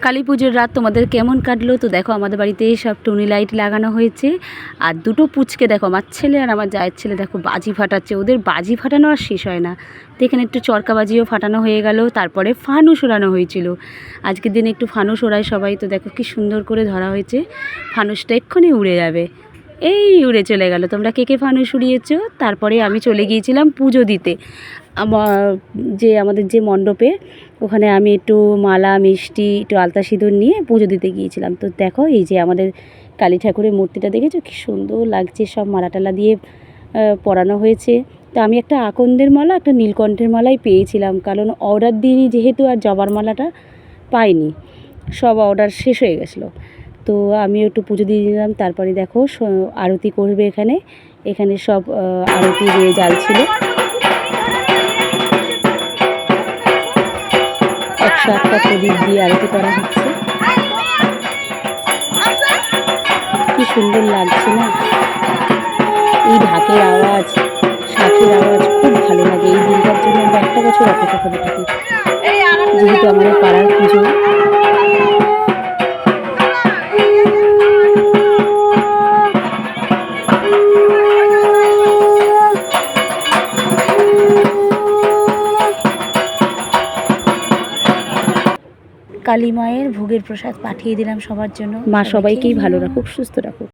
কালী পুজোর রাত তোমাদের কেমন কাটলো? তো দেখো আমাদের বাড়িতে সব টুনি লাইট লাগানো হয়েছে। আর দুটো পুচকে দেখো, আমার ছেলে আর আমার জায়ের ছেলে দেখো বাজি ফাটাচ্ছে। ওদের বাজি ফাটানো আর শেষ হয় না। তো এখানে একটু চরকা বাজিও ফাটানো হয়ে গেল, তারপরে ফানুস ওড়ানো হয়েছিল। আজকের দিনে একটু ফানুস ওড়ায় সবাই। তো দেখো কি সুন্দর করে ধরা হয়েছে। ফানুসটা এক্ষুনি উড়ে যাবে, এই উড়ে চলে গেল। তোমরা কে কে ফানুস উড়িয়েছো? তারপরে আমি চলে গিয়েছিলাম পুজো দিতে। আমাদের যে মণ্ডপে, ওখানে আমি একটু মালা মিষ্টি একটু আলতা সিঁদুর নিয়ে পুজো দিতে গিয়েছিলাম। তো দেখো এই যে আমাদের কালী ঠাকুরের মূর্তিটা দেখেছো কি সুন্দর লাগছে, সব মালা টালা দিয়ে পরানো হয়েছে। তো আমি একটা আকন্দের মালা একটা নীলকণ্ঠের মালাই পেয়েছিলাম, কারণ অর্ডার দিইনি যেহেতু, আর জবার মালাটা পাইনি, সব অর্ডার শেষ হয়ে গেছিলো। তো আমি একটু পুজো দিয়ে দিলাম। তারপরে দেখো আরতি করবে এখানে। এখানে সব আরতি দিয়ে জ্বালছিল। 108টা প্রদীপ দিয়ে আরতি করা হচ্ছে। কি সুন্দর লাগছে না? এই ঢাকের আওয়াজ, শাঁখের আওয়াজ খুব ভালো লাগে। এই দিনটার জন্য আমরা একটা বছর অপেক্ষা করে থাকি, যেহেতু আমাদের পাড়ার পুজো। কালী মায়ের ভোগের প্রসাদ পাঠিয়ে দিলাম সবার জন্য। মা সবাইকেই ভালো রাখুক, সুস্থ রাখুক।